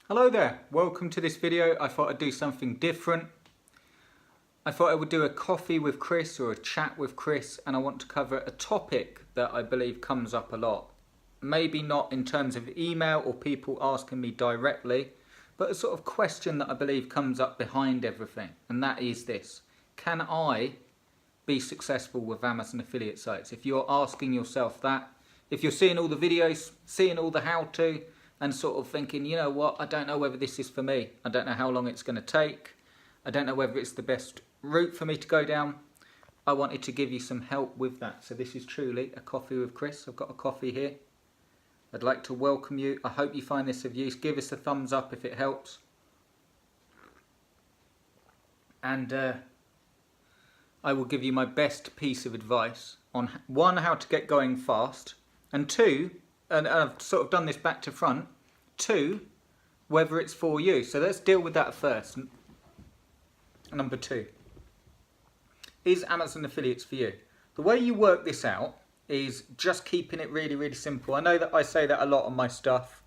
Hello there, welcome to this video. I thought I'd do something different. I thought I would do a coffee with Chris or a chat with Chris, and I want to cover a topic that I believe comes up a lot. Maybe not in terms of email or people asking me directly, but a sort of question that I believe comes up behind everything, and that is this: can I be successful with Amazon affiliate sites? If you're asking yourself that, if you're seeing all the videos, seeing all the how-to, and sort of thinking, you know what, I don't know whether this is for me. I don't know how long it's going to take. I don't know whether it's the best route for me to go down. I wanted to give you some help with that. So this is truly a coffee with Chris. I've got a coffee here. I'd like to welcome you. I hope you find this of use. Give us a thumbs up if it helps. And I will give you my best piece of advice on one, how to get going fast, and two, and I've sort of done this back to front, two, whether it's for you. So let's deal with that first. Number two, is Amazon affiliates for you? The way you work this out is just keeping it really, really simple. I know that I say that a lot on my stuff,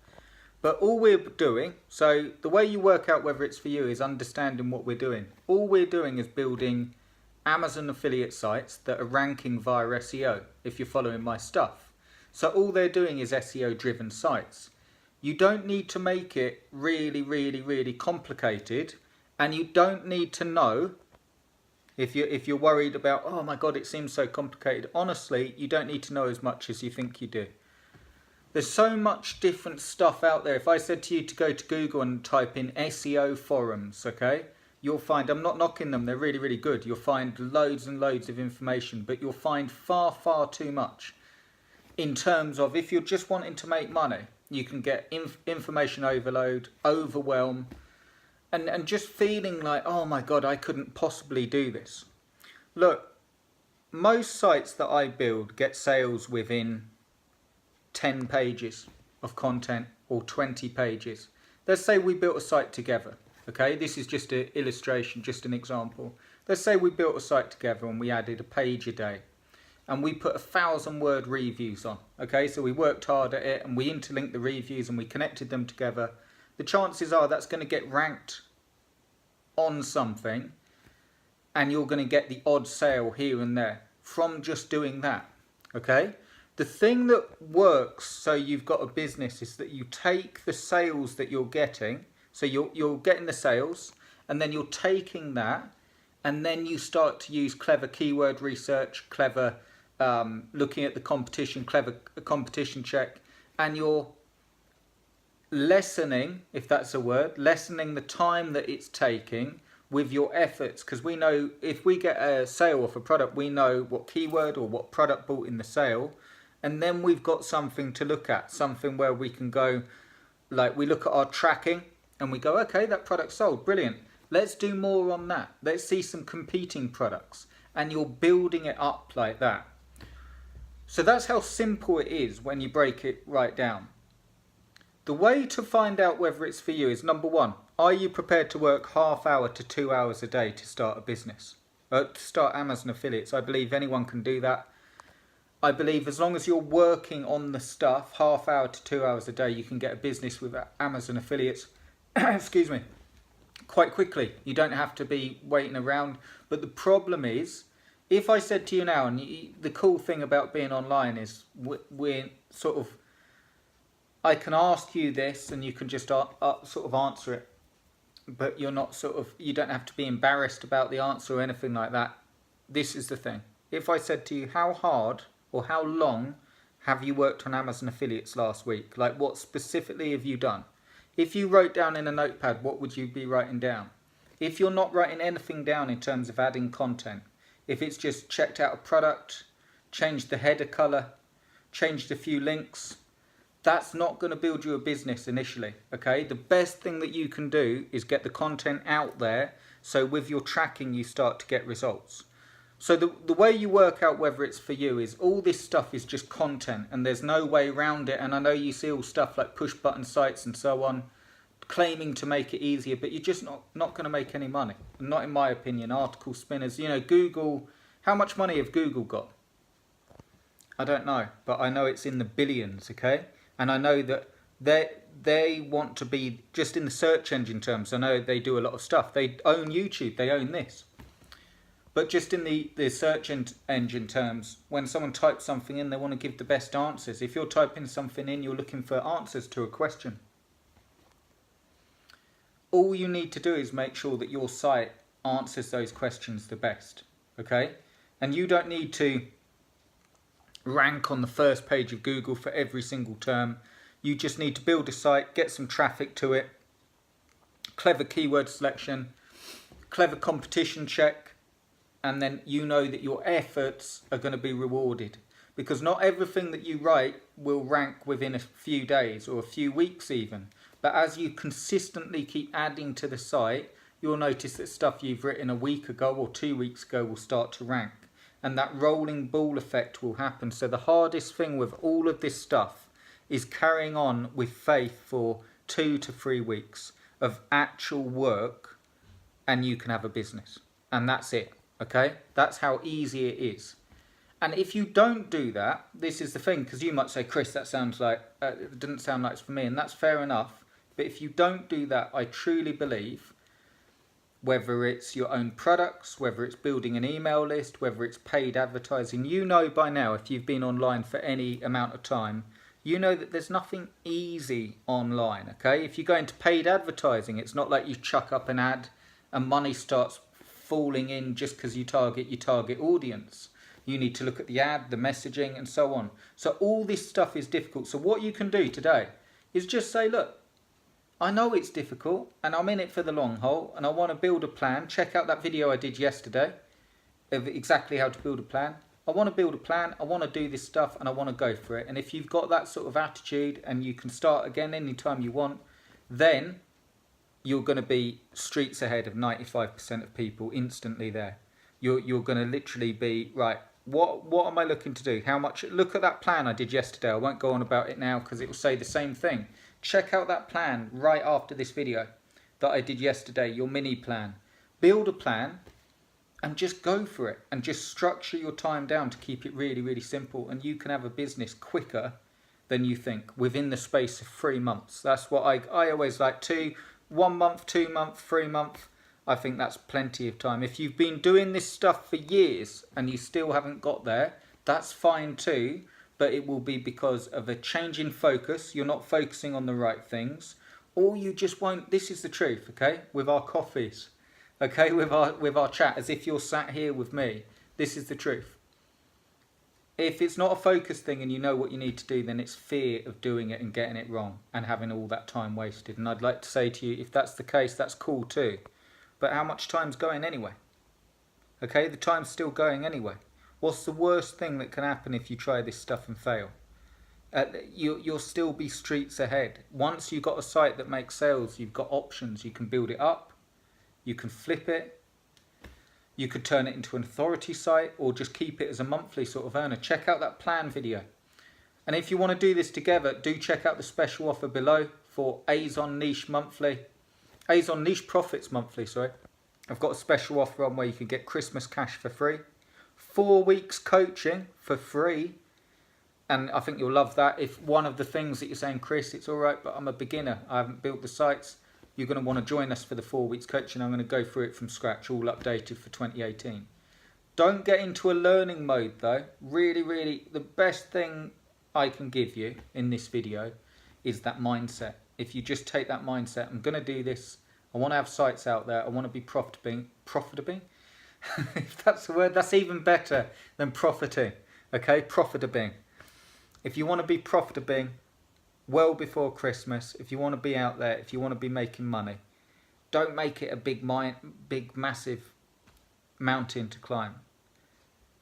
but all we're doing, so the way you work out whether it's for you is understanding what we're doing. All we're doing is building Amazon affiliate sites that are ranking via SEO, if you're following my stuff. So all they're doing is SEO driven sites. You don't need to make it really, really, really complicated, and you don't need to know if you're worried about, oh my God, it seems so complicated. Honestly, you don't need to know as much as you think you do. There's so much different stuff out there. If I said to you to go to Google and type in SEO forums, okay, you'll find, I'm not knocking them, they're really, really good. You'll find loads and loads of information, but you'll find far, far too much. In terms of, if you're just wanting to make money, you can get information overload, overwhelm, and just feeling like, oh my God, I couldn't possibly do this. Look, most sites that I build get sales within 10 pages of content or 20 pages. Let's say we built a site together, okay? This is just an illustration, just an example. Let's say we built a site together and we added a page a day, and we put 1,000-word reviews on, okay? So we worked hard at it and we interlinked the reviews and we connected them together. The chances are that's going to get ranked on something, and you're going to get the odd sale here and there from just doing that, okay? The thing that works so you've got a business is that you take the sales that you're getting, so you're getting the sales, and then you're taking that, and then you start to use clever keyword research, clever looking at the competition, clever competition check, and you're lessening, if that's a word, lessening the time that it's taking with your efforts. Because we know if we get a sale off a product, we know what keyword or what product bought in the sale, and then we've got something to look at, something where we can go, like we look at our tracking and we go, okay, that product sold, brilliant. Let's do more on that. Let's see some competing products, and you're building it up like that. So that's how simple it is when you break it right down. The way to find out whether it's for you is, number one, are you prepared to work ½ hour to 2 hours a day to start a business? To start Amazon affiliates. I believe anyone can do that. I believe as long as you're working on the stuff, ½ hour to 2 hours a day, you can get a business with Amazon affiliates. Excuse me. Quite quickly. You don't have to be waiting around. But the problem is, if I said to you now, and the cool thing about being online is we're sort of, I can ask you this and you can just sort of answer it, but you're not sort of, you don't have to be embarrassed about the answer or anything like that. This is the thing. If I said to you, how hard or how long have you worked on Amazon affiliates last week? Like, what specifically have you done? If you wrote down in a notepad, what would you be writing down? If you're not writing anything down in terms of adding content, if it's just checked out a product, changed the header color, changed a few links, that's not going to build you a business initially, okay? The best thing that you can do is get the content out there, so with your tracking you start to get results. So the way you work out whether it's for you is all this stuff is just content, and there's no way around it. And I know you see all stuff like push button sites and so on claiming to make it easier, but you're just not going to make any money. Not in my opinion. Article spinners, you know, Google, how much money have Google got? I don't know, but I know it's in the billions, okay? And I know that they want to be just in the search engine terms. I know they do a lot of stuff. They own YouTube, they own this. But just in the search engine terms, when someone types something in, they want to give the best answers. If you're typing something in, you're looking for answers to a question. All you need to do is make sure that your site answers those questions the best, okay? And you don't need to rank on the first page of Google for every single term. You just need to build a site, get some traffic to it, clever keyword selection, clever competition check, and then you know that your efforts are going to be rewarded. Because not everything that you write will rank within a few days or a few weeks even. But as you consistently keep adding to the site, you'll notice that stuff you've written a week ago or 2 weeks ago will start to rank. And that rolling ball effect will happen. So the hardest thing with all of this stuff is carrying on with faith for 2 to 3 weeks of actual work, and you can have a business. And that's it, okay? That's how easy it is. And if you don't do that, this is the thing, because you might say, Chris, that sounds like, it didn't sound like it's for me, and that's fair enough. But if you don't do that, I truly believe, whether it's your own products, whether it's building an email list, whether it's paid advertising, you know by now, if you've been online for any amount of time, you know that there's nothing easy online, okay? If you go into paid advertising, it's not like you chuck up an ad and money starts falling in just because you target your target audience. You need to look at the ad, the messaging, and so on. So all this stuff is difficult. So what you can do today is just say, look, I know it's difficult and I'm in it for the long haul and I want to build a plan. Check out that video I did yesterday of exactly how to build a plan. I want to build a plan, I want to do this stuff and I want to go for it. And if you've got that sort of attitude and you can start again anytime you want, then you're going to be streets ahead of 95% of people instantly there. You're going to literally be, right, what am I looking to do? How much? Look at that plan I did yesterday. I won't go on about it now because it will say the same thing. Check out that plan right after this video that I did yesterday, your mini plan. Build a plan and just go for it and just structure your time down to keep it really, really simple, and you can have a business quicker than you think within the space of 3 months. That's what I always like. 1 month, 2 months, 3 months. I think that's plenty of time. If you've been doing this stuff for years and you still haven't got there, that's fine too, but it will be because of a change in focus. You're not focusing on the right things, or you just won't. This is the truth, okay? With our coffees, okay, with our chat, as if you're sat here with me. This is the truth. If it's not a focus thing and you know what you need to do, then it's fear of doing it and getting it wrong and having all that time wasted. And I'd like to say to you, if that's the case, that's cool too. But how much time's going anyway? Okay, the time's still going anyway. What's the worst thing that can happen if you try this stuff and fail? You'll still be streets ahead. Once you've got a site that makes sales, you've got options. You can build it up, you can flip it, you could turn it into an authority site, or just keep it as a monthly sort of earner. Check out that plan video. And if you want to do this together, do check out the special offer below for Azon Niche Monthly. Azon Niche Profits Monthly, sorry. I've got a special offer on where you can get Christmas cash for free. 4 weeks coaching for free. And I think you'll love that. If one of the things that you're saying, Chris, it's all right, but I'm a beginner, I haven't built the sites, you're going to want to join us for the 4 weeks coaching. I'm going to go through it from scratch, all updated for 2018. Don't get into a learning mode though. Really, really, the best thing I can give you in this video is that mindset. If you just take that mindset, I'm going to do this, I want to have sites out there, I want to be profitable. If that's the word, that's even better than profiting. Okay, profitable. If you want to be profitable well before Christmas, if you want to be out there, if you want to be making money, don't make it a big massive mountain to climb.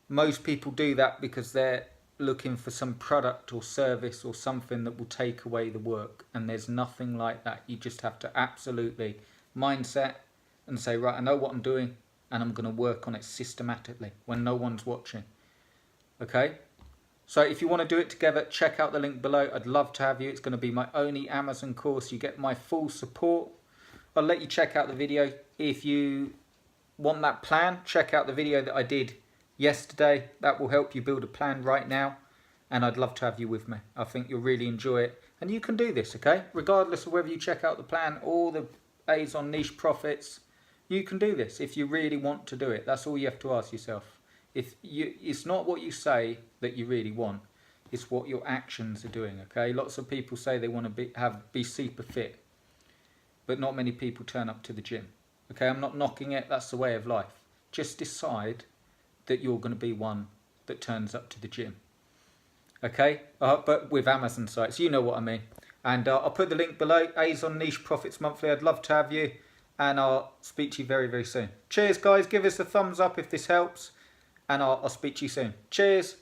Most people do that because they're looking for some product or service or something that will take away the work, and there's nothing like that. You just have to absolutely mindset and say, right, I know what I'm doing and I'm going to work on it systematically when no one's watching. Okay, so if you want to do it together, check out the link below. I'd love to have you. It's going to be my only Amazon course. You get my full support. I'll let you check out the video. If you want that plan, check out the video that I did yesterday. That will help you build a plan right now, and I'd love to have you with me. I think you'll really enjoy it, And you can do this, okay? Regardless of whether you check out the plan or the A's on Niche Profits, you can do this if you really want to do it. That's all you have to ask yourself. It's not what you say that you really want, it's what your actions are doing, okay? Lots of people say they want to be super fit, but not many people turn up to the gym. Okay, I'm not knocking it, that's the way of life. Just decide that you're going to be one that turns up to the gym. Okay, but with Amazon sites, you know what I mean. And I'll put the link below, A's on Niche Profits Monthly. I'd love to have you, and I'll speak to you very, very soon. Cheers, guys. Give us a thumbs up if this helps, and I'll speak to you soon. Cheers.